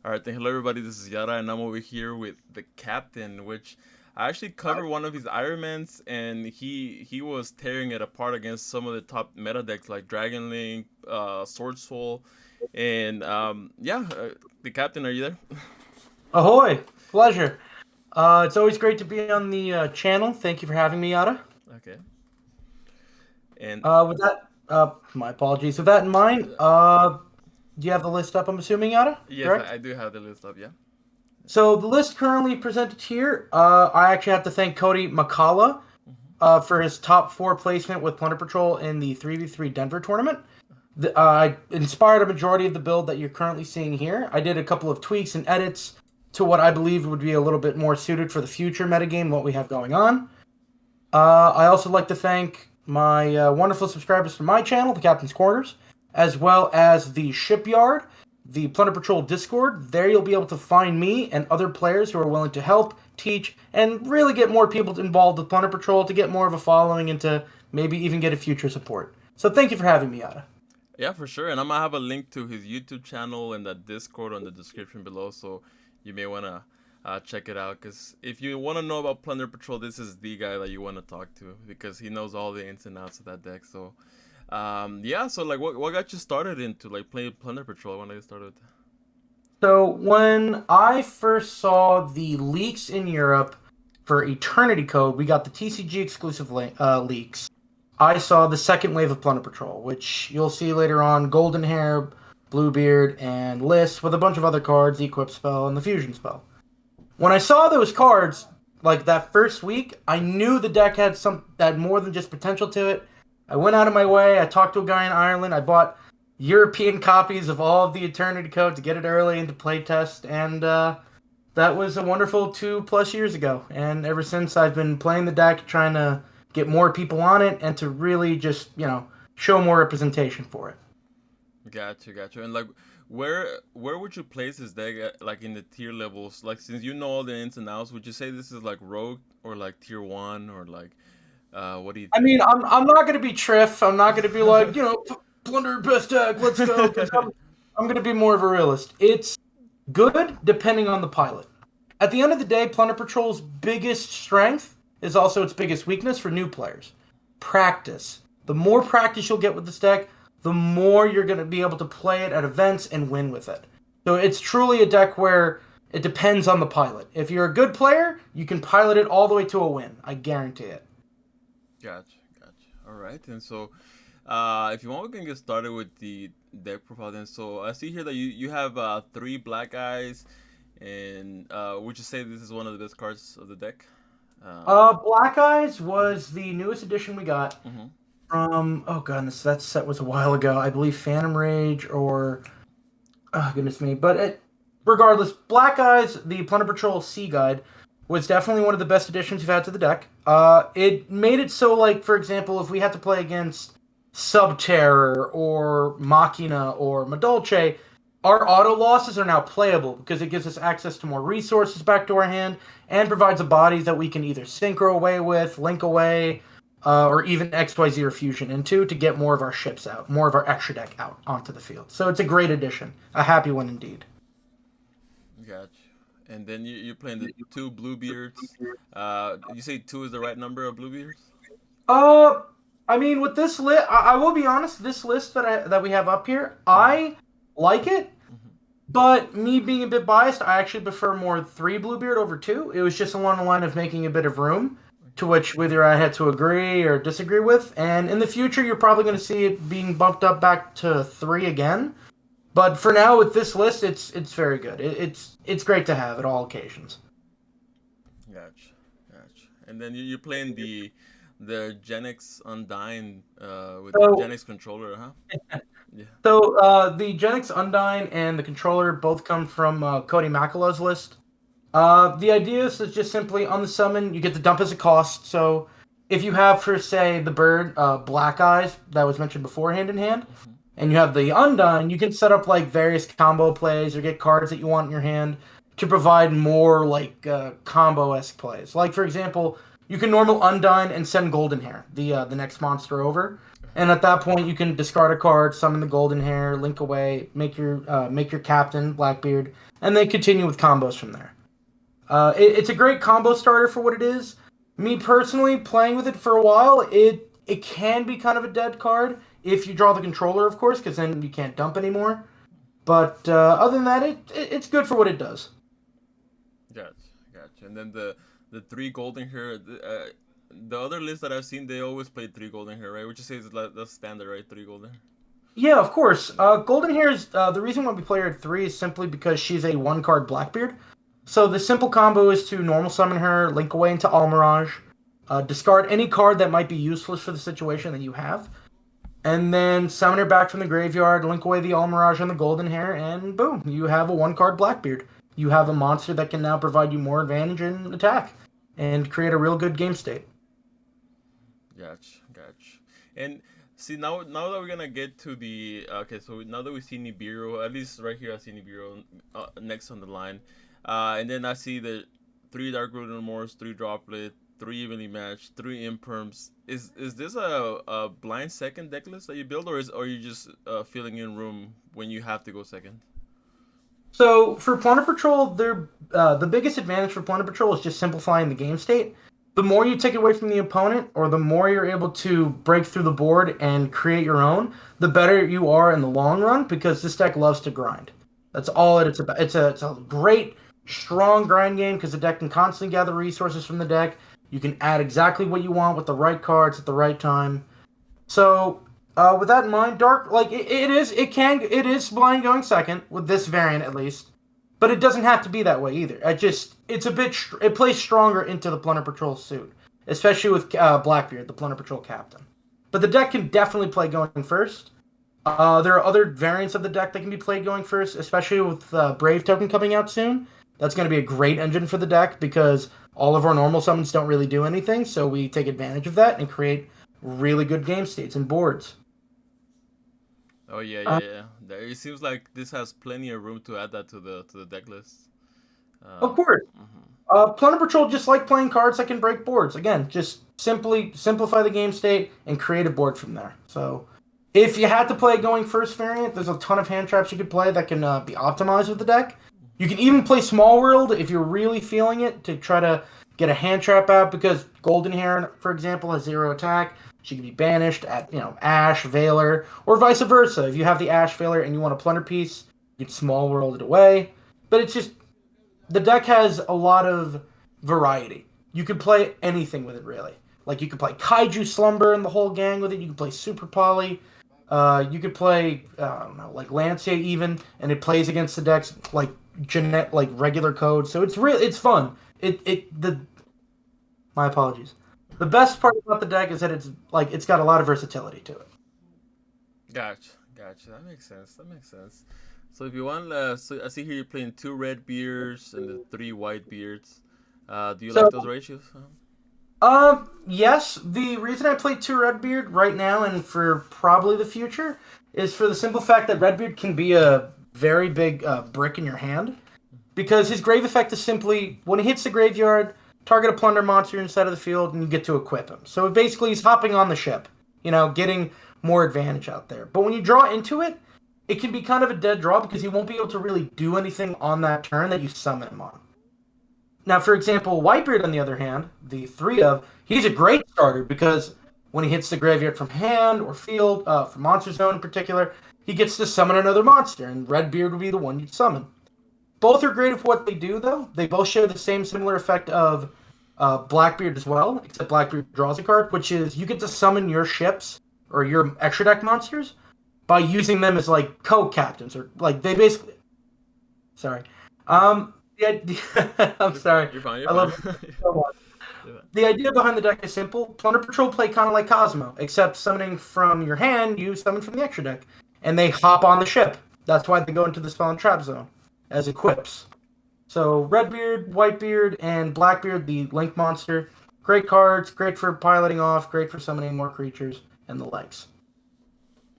All right, then hello everybody. This is Yara, and I'm over here with the captain, which I actually covered one of his Ironmans, and he was tearing it apart against some of the top meta decks like Dragon Link, Sword Soul, and the captain. Are you there? Ahoy! Pleasure. It's always great to be on the channel. Thank you for having me, Yada. Okay. And My apologies. With that in mind, do you have the list up? I'm assuming, Yada. yes, Correct. I do have the list up. Yeah. So the list currently presented here, I actually have to thank Cody McCullough Hmm. for his top four placement with Plunder Patrol in the 3v3 Denver tournament. I inspired a majority of the build that you're currently seeing here. I did a couple of tweaks and edits to what I believe would be a little bit more suited for the future metagame, what we have going on. I also like to thank my wonderful subscribers from my channel, the Captain's Quarters, as well as the Shipyarrrd, the Plunder Patrol Discord. There you'll be able to find me and other players who are willing to help, teach, and really get more people involved with Plunder Patrol to get more of a following and to maybe even get a future support. So thank you for having me, Yada. Yeah, for sure. And I'm gonna have a link to his YouTube channel and that Discord on the description below, so you may wanna check it out. Cause if you wanna know about Plunder Patrol, this is the guy that you wanna talk to because he knows all the ins and outs of that deck. So, yeah. So like, what got you started into like playing Plunder Patrol? When I started. So when I first saw the leaks in Europe for Eternity Code, we got the TCG exclusive leaks. I saw the second wave of Plunder Patrol, which you'll see later on: Golden Hair, Bluebeard, and List, with a bunch of other cards, the Equip spell and the Fusion spell. When I saw those cards, like that first week, I knew the deck had more than just potential to it. I went out of my way. I talked to a guy in Ireland. I bought European copies of all of the Eternity Code to get it early into playtest, and that was a wonderful 2+ years ago. And ever since, I've been playing the deck, trying to get more people on it, and to really just show more representation for it. Gotcha, gotcha. And like, where would you place this deck at, like in the tier levels? Like, since you know all the ins and outs, would you say this is like Rogue or like Tier One or like, what do you I think? mean, I'm not gonna be Triff. I'm not gonna be like Plunder best deck. Let's go. Because I'm gonna be more of a realist. It's good depending on the pilot. At the end of the day, Plunder Patrol's biggest strength is also its biggest weakness for new players. Practice. The more practice you'll get with this deck, the more you're going to be able to play it at events and win with it. So it's truly a deck where it depends on the pilot. If you're a good player, you can pilot it all the way to a win. I guarantee it. Gotcha, gotcha. All right, and so, if you want, we can get started with the deck profile. Then, so I see here that you have three black eyes, and would you say this is one of the best cards of the deck? Um, Black Eyes was the newest edition we got mhm. from, oh goodness, that set was a while ago. I believe Phantom Rage or oh goodness me. Regardless, Black Eyes, the Plunder Patrol Sea Guide, was definitely one of the best additions we've had to the deck. It made it so, like, for example, if we had to play against Subterror or Machina or Madolche, our auto losses are now playable because it gives us access to more resources back to our hand and provides a body that we can either synchro away with, link away, or even XYZ or fusion into to get more of our ships out, more of our extra deck out onto the field. So it's a great addition. A happy one indeed. Gotcha. And then you're playing the two Bluebeards. You say two is the right number of Bluebeards? Uh, I mean, with this list, I will be honest. This list that we have up here, Mm-hmm. I like it. Mm-hmm. But me being a bit biased, I actually prefer more three Bluebeard over two. It was just along the line of making a bit of room, to which whether I had to agree or disagree with. And in the future, you're probably going to see it being bumped up back to three again. But for now, with this list, it's very good. It's great to have at all occasions. Gotcha, gotcha. And then you're playing the Gen X Undyne with the So Gen X controller, huh? Yeah. the Genix Undyne and the controller both come from Cody Makalow's list. The idea is that just simply on the summon, you get the dump as a cost. So if you have, for say, the bird Black Eyes that was mentioned before, hand in hand, Mm-hmm. and you have the Undyne, you can set up like various combo plays or get cards that you want in your hand to provide more like combo esque plays. Like for example, you can normal Undyne and send Golden Hair, the next monster over, And at that point, you can discard a card, summon the golden hair, link away, make your captain Blackbeard, and then continue with combos from there. It's a great combo starter for what it is. Me personally, playing with it for a while, it can be kind of a dead card if you draw the controller, of course, because then you can't dump anymore. But other than that, it's good for what it does. Gotcha, gotcha. And then the three golden hair. The other list that I've seen, they always play three golden hair, right? Which you say is like that's standard, right? Three golden. Yeah, of course. Golden Hair is the reason why we play her at three is simply because she's a one card Blackbeard. So the simple combo is to normal summon her, link away into Almirage, discard any card that might be useless for the situation that you have, and then summon her back from the graveyard, link away the Almirage and the Golden Hair, and boom, you have a one card Blackbeard. You have a monster that can now provide you more advantage in attack and create a real good game state. Gotcha, gotcha. And see now that we're gonna get to the okay, so now that we see Nibiru, at least right here I see Nibiru next on the line, and then I see the three Dark Root Remorse, three Droplet, three Evenly Matched, three Imperms. Is this a blind second deck list that you build, or are you just filling in room when you have to go second? So for Plunder Patrol, the biggest advantage for Plunder Patrol is just simplifying the game state. The more you take away from the opponent, or the more you're able to break through the board and create your own, the better you are in the long run because this deck loves to grind. That's all it's about. It's a great, strong grind game because the deck can constantly gather resources from the deck. You can add exactly what you want with the right cards at the right time. So, with that in mind, Dark like it is blind going second with this variant at least, but it doesn't have to be that way either. It's a bit it plays stronger into the Plunder Patrol suit, especially with Blackbeard, the Plunder Patrol captain. But the deck can definitely play going first. There are other variants of the deck that can be played going first, especially with Brave token coming out soon. That's going to be a great engine for the deck because all of our normal summons don't really do anything, so we take advantage of that and create really good game states and boards. Oh yeah, Uh, yeah, yeah. It seems like this has plenty of room to add that to the deck list. of Uh, course, mhm. Plunder Patrol just like playing cards that can break boards. Again, just simply simplify the game state and create a board from there. So, if you had to play a going first variant, there's a ton of hand traps you could play that can be optimized with the deck. You can even play Small World if you're really feeling it to try to get a hand trap out because Golden Heron, for example, has zero attack. She can be banished at Ash, Veiler, or vice versa. If you have the Ash Veiler and you want a Plunder piece, you can Small World it away. But it's just the deck has a lot of variety. You can play anything with it, really. Like you can play Kaiju Slumber and the whole gang with it. You can play Super Poly. You could play I don't know, like Lancia even, and it plays against the decks like regular code. So it's fun. It the my apologies. The best part about the deck is that it's got a lot of versatility to it. Gotcha, gotcha. That makes sense. That makes sense. So if you want, so I see here you're playing two red beards and the three white beards. Do you like So those ratios? yes, the reason I play two Redbeard right now and for probably the future is for the simple fact that Redbeard can be a very big brick in your hand because his grave effect is simply when he hits the graveyard, target a plunder monster inside of the field, and you get to equip him. So basically, he's hopping on the ship, getting more advantage out there. But when you draw into it, it can be kind of a dead draw because he won't be able to really do anything on that turn that you summon him on. Now, for example, Whitebeard, on the other hand, the three of, he's a great starter because when he hits the graveyard from hand or field, from Monster Zone in particular, he gets to summon another monster, and Redbeard would be the one you'd summon. Both are great at what they do, though. They both share the same similar effect of Blackbeard as well, except Blackbeard draws a card, which is you get to summon your ships or your extra deck monsters by using them as like co-captains or like they basically. Sorry. I'm sorry. You're fine. You're I fine. love it so much. You're fine. The idea behind the deck is simple. Plunder Patrol play kind of like Cosmo, except summoning from your hand, you summon from the extra deck, and they hop on the ship. That's why they go into the spell and trap zone as equips. So Redbeard, Whitebeard, and Blackbeard, the Link monster, great cards, great for piloting off, great for summoning more creatures, and the likes.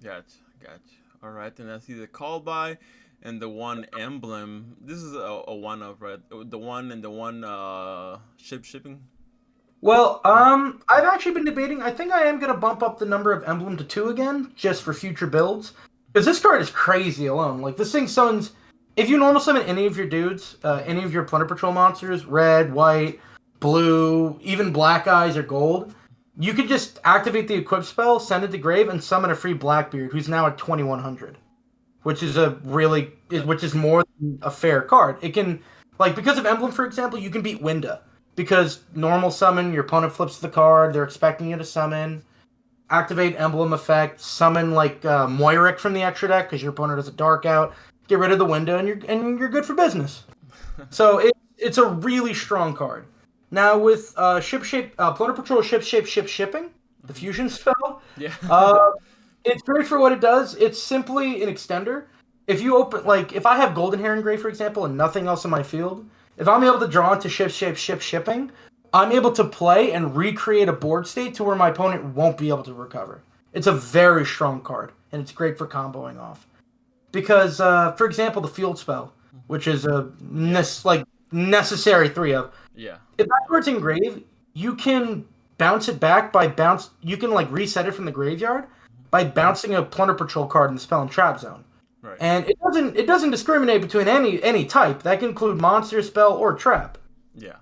Gotcha, gotcha. All right, then I see the call by and the one emblem. This is a one of right. The one and the one shipping. Well, I've actually been debating. I think I am gonna bump up the number of emblem to 2 again, just for future builds. Because this card is crazy alone. Like this thing summons. If you normal summon any of your dudes, any of your Plunder Patrol monsters, red, white, blue, even black eyes or gold, you could just activate the equip spell, send it to grave, and summon a free Blackbeard, who's now at 2100, which is which is more than a fair card. It can, like, because of emblem, for example, you can beat Winda because normal summon, your opponent flips the card, they're expecting you to summon, activate emblem effect, summon like Moiric from the extra deck because your opponent has a dark out, get rid of the window, and you're good for business. So it's a really strong card. Now with Plunder Patrol ship shipping, the fusion spell, Yeah. uh, it's great for what it does. It's simply an extender. If you open, like, if I have Golden Hair Engraved, for example, and nothing else in my field, if I'm able to draw into ship shipping, I'm able to play and recreate a board state to where my opponent won't be able to recover. It's a very strong card, and it's great for comboing off. Because, for example, the field spell, which is a necessary 3 of. Yeah. If that card's engraved, you can bounce it back by bounce. You can like reset it from the graveyard by bouncing a Plunder Patrol card in the spell and trap zone. Right. And it doesn't discriminate between any type. That can include monster, spell, or trap. Yeah.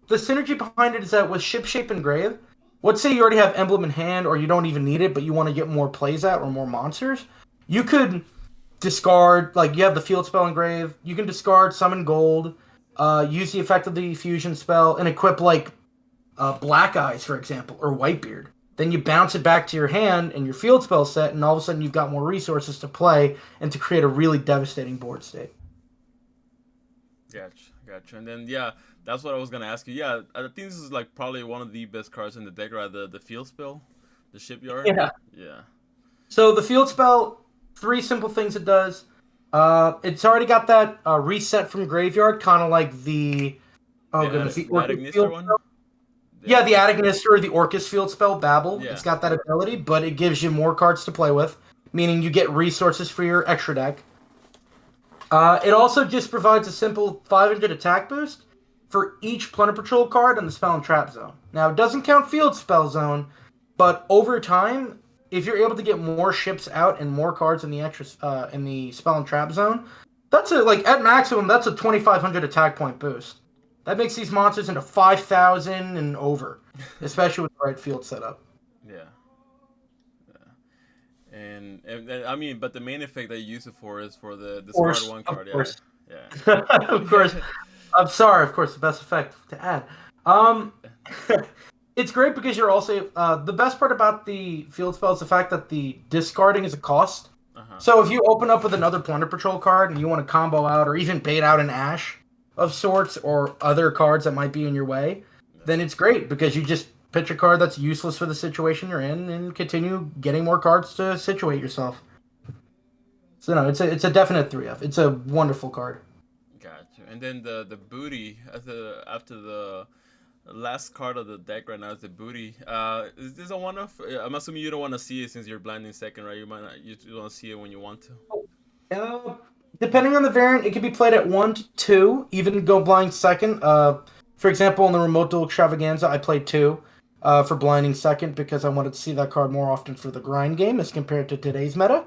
The synergy behind it is that with ship shape and grave, let's say you already have emblem in hand or you don't even need it, but you want to get more plays out or more monsters, you could discard, like you have the field spell engrave, you can discard summon gold, use the effect of the fusion spell, and equip like Black Eyes, for example, or Whitebeard. Then you bounce it back to your hand and your field spell set, and all of a sudden you've got more resources to play and to create a really devastating board state. Gotcha. And then yeah, that's what I was gonna ask you. Yeah, I think this is like probably one of the best cards in the deck, right? The field spell, the shipyard. Yeah. Yeah. So the field spell, 3 simple things it does. It's already got that reset from graveyard, kind of like the the Orchid Atagnister field one. spell. Yeah, the Atagnister or the Orcus field spell, Babel. Yeah. It's got that ability, but it gives you more cards to play with, meaning you get resources for your extra deck. It also just provides a simple 500 attack boost for each Plunder Patrol card in the spell and trap zone. Now, it doesn't count field spell zone, but over time, if you're able to get more ships out and more cards in the in the spell and trap zone, that's at maximum that's a 2,500 attack point boost. That makes these monsters into 5,000 and over, especially with the right field setup. Yeah. And I mean, but the main effect that you use it for is for the Of discard course, one of card. Yeah. course, of course. Yeah. I'm sorry, of course, the best effect to add. Um, it's great because you're also the best part about the field spell is the fact that the discarding is a cost. Uh-huh. So if you open up with another Plunder Patrol card and you want to combo out or even bait out an Ash of sorts or other cards that might be in your way, then it's great because you just pitch a card that's useless for the situation you're in and continue getting more cards to situate yourself. So no, it's a definite 3 of. It's a wonderful card. Gotcha. And then the booty after the last card of the deck right now is the booty. Is this a one of? I'm assuming you don't want to see it since you're blinding second, right? You might not. You want to see it when you want to. Uh, Depending on the variant, it can be played at 1 to 2, even go blind second. For example, in the Remote Duel Extravaganza, I played 2 for blinding second because I wanted to see that card more often for the grind game as compared to today's meta.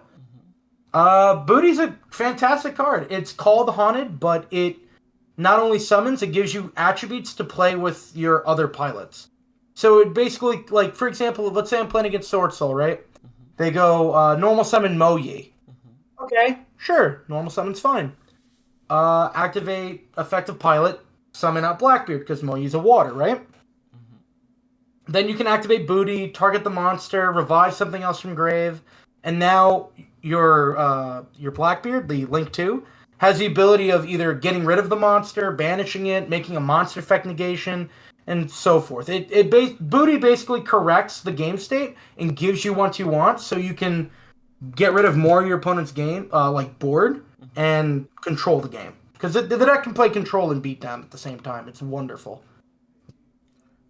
Booty's a fantastic card. It's called Haunted, but it not only summons, it gives you attributes to play with your other pilots. So it basically, like, for example, let's say I'm playing against Sword Soul, right? They go, normal summon Mo Yi. Okay, sure, normal summon's fine. Activate effective pilot, summon out Blackbeard, because Mo Yi's a water, right? Then you can activate Booty, target the monster, revive something else from grave, and now your Blackbeard, the Link 2, has the ability of either getting rid of the monster, banishing it, making a monster effect negation, and so forth. Booty basically corrects the game state and gives you what you want, so you can get rid of more of your opponent's game, like board, and control the game. Because the deck can play control and beat down at the same time. It's wonderful.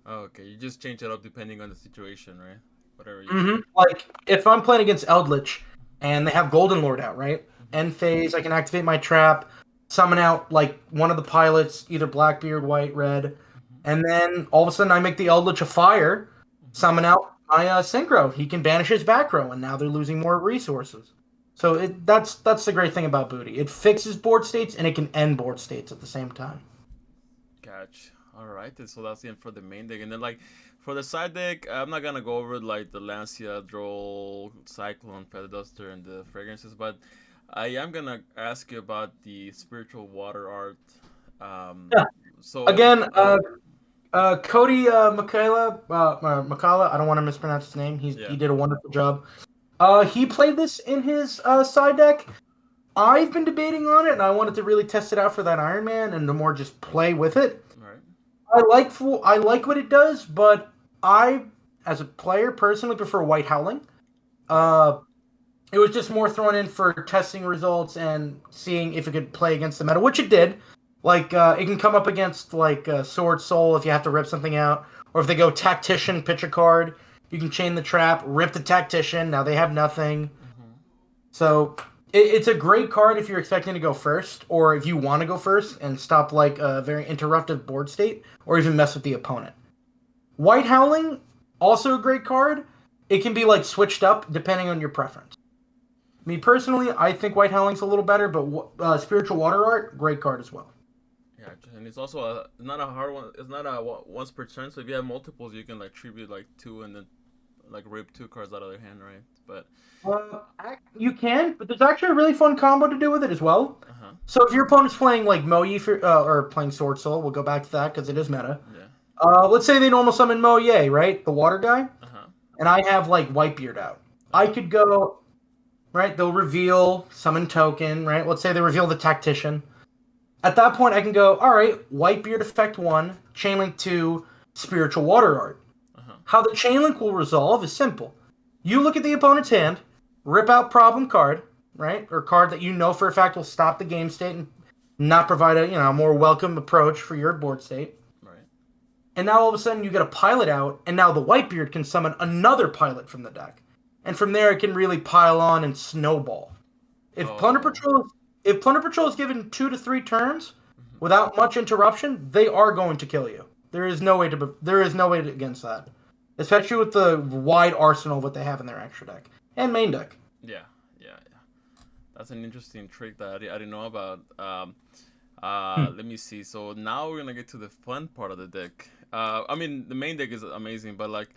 Oh, okay, you just change it up depending on the situation, right? Whatever you. Like, if I'm playing against Eldritch, and they have Golden Lord out, right? End phase, I can activate my trap, summon out, like, one of the pilots, either Blackbeard, White, Red, And then all of a sudden I make the Eldritch of Fire, Hmm. summon out my Synchro. He can banish his back row, and now they're losing more resources. So that's the great thing about Booty. It fixes board states and it can end board states at the same time. Catch. All right, then, so that's the end for the main deck, and then like for the side deck, I'm not gonna go over like the Lancia, Droll, Cyclone, Feather Duster, and the fragrances, but I am gonna ask you about the spiritual water art. Um, Yeah. so Again, uh, Cody Makala, I don't want to mispronounce his name. yeah, He did a wonderful job. He played this in his side deck. I've been debating on it, and I wanted to really test it out for that Iron Man and to more just play with it. all right, I like what it does, but I, as a player, personally prefer White Howling. right, Uh, it was just more thrown in for testing results and seeing if it could play against the meta, which it did. Like it can come up against like Sword Soul if you have to rip something out, or if they go Tactician, pitch a card, you can chain the trap, rip the Tactician. Now they have nothing. mm-hmm. So it's a great card if you're expecting to go first, or if you want to go first and stop like a very interruptive board state, or even mess with the opponent. White Howling, also a great card. It can be like switched up depending on your preference. Me personally, I think White Howling's a little better, but Spiritual Water Art, great card as well. Yeah, and it's also not a hard one. It's not a once per turn. So if you have multiples, you can like tribute like two and then like rip two cards out of their hand, right? But You can, but there's actually a really fun combo to do with it as well. uh huh, So if your opponent's playing like Moyi or playing Sword Soul, we'll go back to that because it is meta. yeah, Let's say they normal summon Moye, right? The water guy. uh huh, And I have like Whitebeard out. uh I huh, could go, right? They'll reveal summon token, right? Let's say they reveal the Tactician. At that point, I can go, all right, Whitebeard effect 1, Chainlink 2, Spiritual Water Art. uh huh, How the Chainlink will resolve is simple. You look at the opponent's hand, rip out problem card, right? Or card that you know for a fact will stop the game state and not provide a more welcome approach for your board state. right. And now all of a sudden you get a pilot out, and now the Whitebeard can summon another pilot from the deck. And from there it can really pile on and snowball. If Plunder Oh, Patrol if Plunder Patrol is given 2 to 3 turns mhm. without much interruption, they are going to kill you. There is no way against that. Especially with the wide arsenal of what they have in their extra deck and main deck. Yeah, yeah, yeah. That's an interesting trick that I didn't know about. Hmm. Let me see. So now we're gonna get to the fun part of the deck. I mean, the main deck is amazing, but like,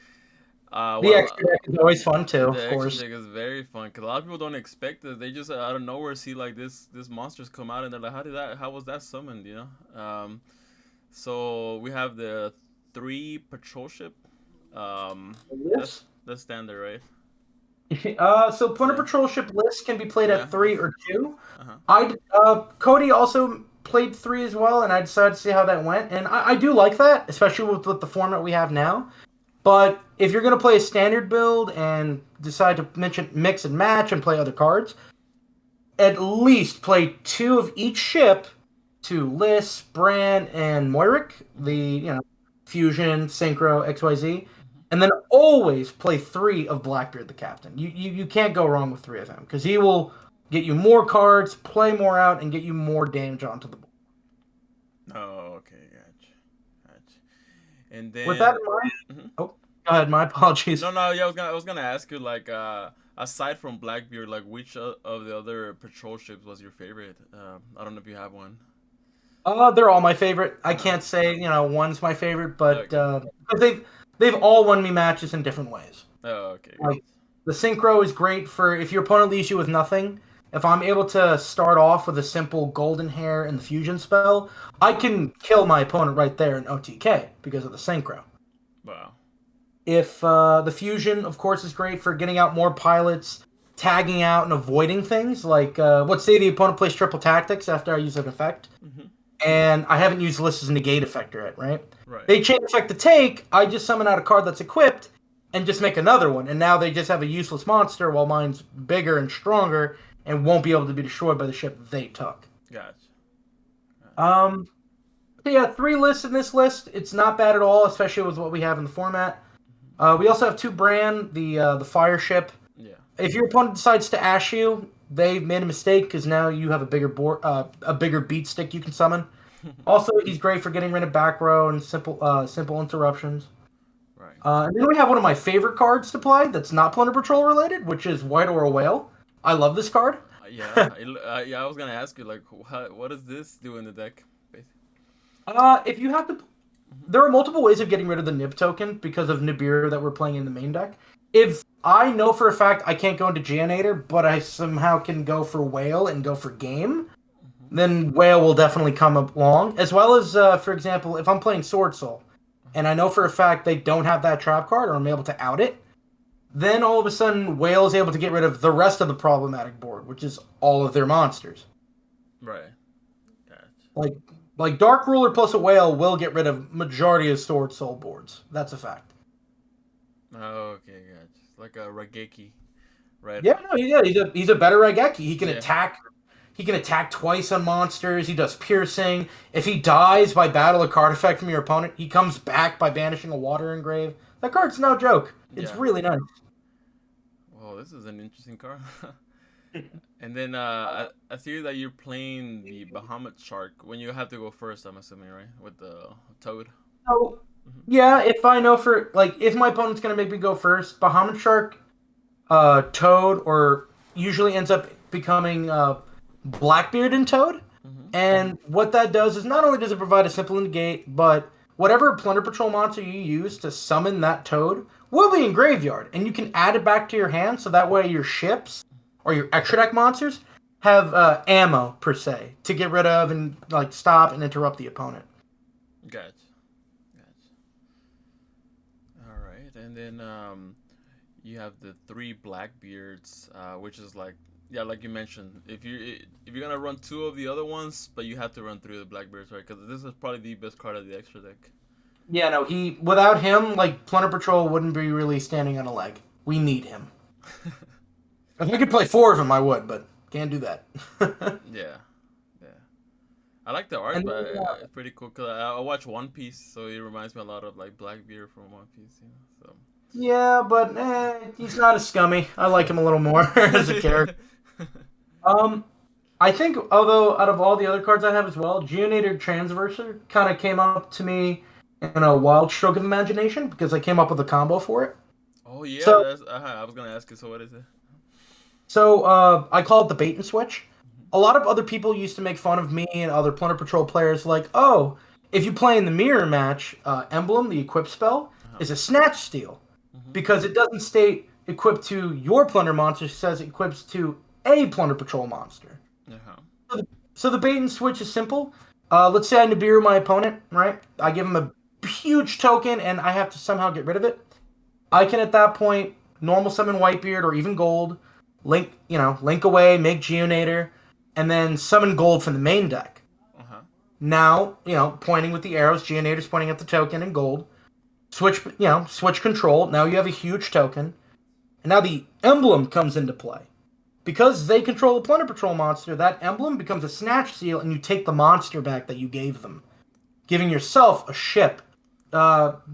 The well, extra deck is always fun too, the of extra course. deck is very fun because a lot of people don't expect it. They just out of nowhere see like this monsters come out and they're like, how was that summoned? You know. So we have the three patrol ship. That's Yes. that's standard, right? So Plunder Yeah. Patrol ship lists can be played Yeah. at 3 or 2. Uh huh. Cody also played 3 as well, and I decided to see how that went. And I do like that, especially with the format we have now. But if you're going to play a standard build and decide to mix and match and play other cards, at least play 2 of each ship to Liss, Bran, and Moiric, the Mhm. Fusion, Synchro, XYZ, Mhm. and then always play 3 of Blackbeard, the captain. You can't go wrong with 3 of him because he will get you more cards, play more out, and get you more damage onto the board. Oh, okay, gotcha, gotcha. And With that then, in mind, mhm. oh, go ahead. My apologies. No, no, yeah, I was gonna ask you like, aside from Blackbeard, like which of the other patrol ships was your favorite? I don't know if you have one. They're all my favorite. I Uh huh. can't say one's my favorite, but Okay. 'cause they've all won me matches in different ways. Oh, okay, good. Like the synchro is great for if your opponent leaves you with nothing. If I'm able to start off with a simple golden hair and the fusion spell, I can kill my opponent right there in OTK because of the synchro. Wow. If the fusion, of course, is great for getting out more pilots, tagging out and avoiding things like let's say the opponent plays triple tactics after I use an effect, Mhm. and I haven't used Lys's negate effect yet, right? Right. They chain effect to take, I just summon out a card that's equipped and just make another one, and now they just have a useless monster while mine's bigger and stronger and won't be able to be destroyed by the ship they took. Gotcha. Gotcha. Um, so yeah, 3 lists in this list. It's not bad at all, especially with what we have in the format. Mhm. We also have 2 Bran, the fire ship. Yeah. If your opponent decides to ash you, they've made a mistake because now you have a bigger board, a bigger beat stick you can summon. Also, he's great for getting rid of back row and simple interruptions. Right. And then we have one of my favorite cards to play that's not Plunder Patrol related, which is White Aura Whale. I love this card. Yeah. I was gonna ask you like, what does this do in the deck? If you have to, there are multiple ways of getting rid of the Nib token because of Nibiru that we're playing in the main deck. If I know for a fact I can't go into Geonator, but I somehow can go for Whale and go for Game, Mm-hmm. then Whale will definitely come along. As well as, for example, if I'm playing Sword Soul, and I know for a fact they don't have that trap card, or I'm able to out it, then all of a sudden Whale is able to get rid of the rest of the problematic board, which is all of their monsters. Right. Gotcha. Like like Dark Ruler plus a Whale will get rid of majority of Sword Soul boards. That's a fact. Oh, okay, gotcha. It's like a Rageki, right? Yeah, no, yeah, he's a better Raigeki. He can Yeah. attack. He can attack twice on monsters. He does piercing. If he dies by battle a card effect from your opponent, he comes back by banishing a water engrave. That card's no joke. It's Yeah. really nice. Well, this is an interesting card. And then I see that you're playing the Bahamut Shark when you have to go first. I'm assuming, right, with the Toad. So, Hmm. yeah, if I know for like if my opponent's gonna make me go first, Bahamut Shark, Toad, or usually ends up becoming Blackbeard and Toad. Hmm. And what that does is not only does it provide a simple negate, but whatever Plunder Patrol monster you use to summon that Toad will be in graveyard, and you can add it back to your hand, so that way your ships or your extra deck monsters have ammo per se to get rid of and like stop and interrupt the opponent. Gotcha. Gotcha. All right, and then you have the three Blackbeards, which is like, yeah, like you mentioned, if you're gonna run two of the other ones, but you have to run three of the Blackbeards, right? Because this is probably the best card of the extra deck. Yeah, no, he without him, like Plunder Patrol wouldn't be really standing on a leg. We need him. If I could play four of them, I would, but can't do that. Yeah, yeah. I like the art, And but then, it's pretty cool. Cause I watch One Piece, so it reminds me a lot of like Blackbeard from One Piece. yeah, but he's not as scummy. I like him a little more as a character. Um, I think, although out of all the other cards I have as well, Geonator Transverser kind of came up to me in a wild stroke of imagination because I came up with a combo for it. Oh yeah, So, that's. I was gonna ask you. So what is it? I call it the bait and switch. A lot of other people used to make fun of me and other Plunder Patrol players, like, oh, if you play in the mirror match, Emblem, the equip spell, Uh-huh. is a snatch steal Hmm. because it doesn't state equipped to your Plunder monster, it says equips to a Plunder Patrol monster. Uh-huh. So the bait and switch is simple. Let's say I Nibiru my opponent, right? I give him a huge token and I have to somehow get rid of it. I can at that point normal summon Whitebeard or even Gold, link away, make Geonator, and then summon Gold from the main deck. Uh-huh. Now, pointing with the arrows, Geonator's pointing at the token and Gold. Switch control. Now you have a huge token. And now the emblem comes into play. Because they control the Plunder Patrol monster, that emblem becomes a snatch seal and you take the monster back that you gave them, giving yourself a ship.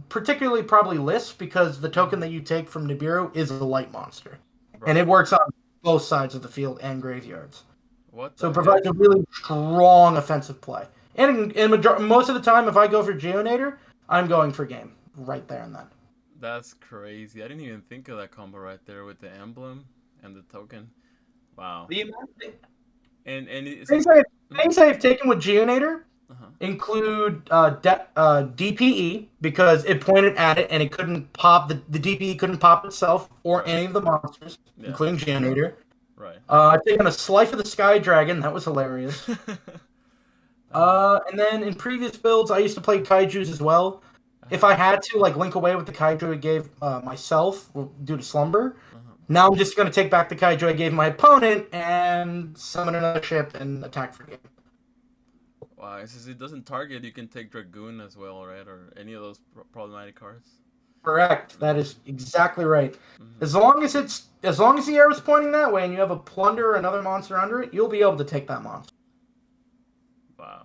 Particularly probably List because the token that you take from Nibiru is a light monster. And Right. it works on both sides of the field and graveyards. What So the it heck? provides a really strong offensive play. And most of the time, if I go for Geonator, I'm going for game right there and then. That's crazy. I didn't even think of that combo right there with the emblem and the token. Wow. The amount of And it's things, like. things I've taken with Geonator Uh-huh. include DPE because it pointed at it and it couldn't pop. The DPE couldn't pop itself or Right. any of the monsters, Yeah. including Geonator. Right. I've taken a Slice of the Sky Dragon. That was hilarious. Uh-huh. And then in previous builds, I used to play Kaijus as well. If Uh-huh. I had to, like, link away with the Kaiju I gave myself due to slumber, Uh-huh. now I'm just going to take back the Kaiju I gave my opponent and summon another ship and attack for game. Wow. Since it doesn't target, you can take Dragoon as well, right? Or any of those problematic cards. Correct. That is exactly right. Hmm. As long as the arrow's pointing that way and you have a plunder or another monster under it, you'll be able to take that monster. Wow.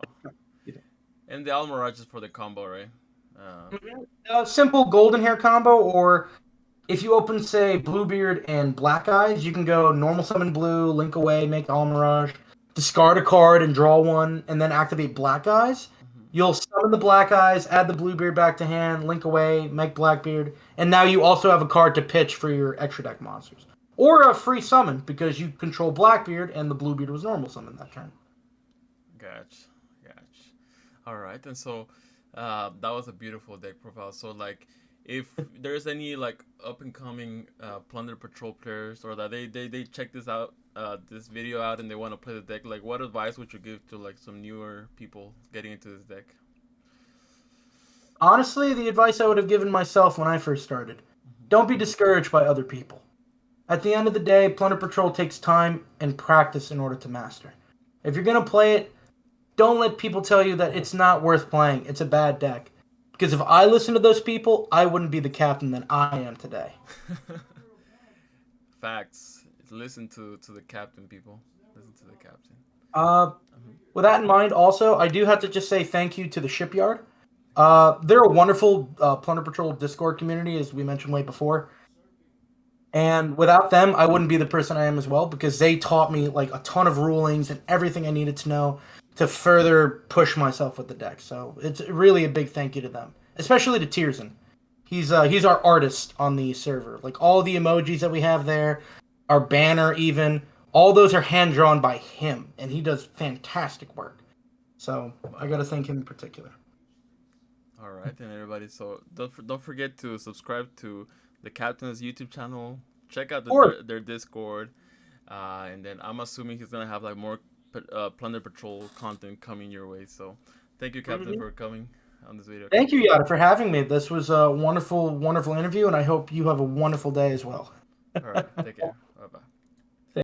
And the Almirage is for the combo, right? Uh, Simple golden hair combo, or if you open, say, Bluebeard and Black Eyes, you can go normal summon blue, link away, make Almirage. discard a card and draw one, and then activate Black Eyes, Hmm. you'll summon the Black Eyes, add the Bluebeard back to hand, link away, make Blackbeard, and now you also have a card to pitch for your extra deck monsters. Or a free summon because you control Blackbeard and the Bluebeard was normal summon that turn. Gotcha, gotcha. All right, and so that was a beautiful deck profile. So like, if there's any like up and coming Plunder Patrol players, or that they check this out, this video out, and they want to play the deck, like what advice would you give to like some newer people getting into this deck? Honestly, the advice I would have given myself when I first started: don't be discouraged by other people. At the end of the day, Plunder Patrol takes time and practice in order to master. If you're going to play it, don't let people tell you that it's not worth playing. It's a bad deck. Because if I listened to those people, I wouldn't be the captain that I am today. Facts. Listen to the captain, people. Listen to the captain. Uh, with that in mind, also, I do have to just say thank you to the Shipyarrrd. They're a wonderful Plunder Patrol Discord community, as we mentioned way before. And without them, I wouldn't be the person I am as well, because they taught me like a ton of rulings and everything I needed to know to further push myself with the deck. So it's really a big thank you to them, especially to Tiersen. He's our artist on the server. Like all the emojis that we have there, our banner even, all those are hand drawn by him, and he does fantastic work. So I got to thank him in particular. All right, and everybody, so don't forget to subscribe to the captain's YouTube channel. Check out Or their Discord, and then I'm assuming he's gonna have like more Plunder Patrol content coming your way. So thank you, Captain, for coming on this video. thank you, Yada, for having me. This was a wonderful, wonderful interview, and I hope you have a wonderful day as well. All right, take care.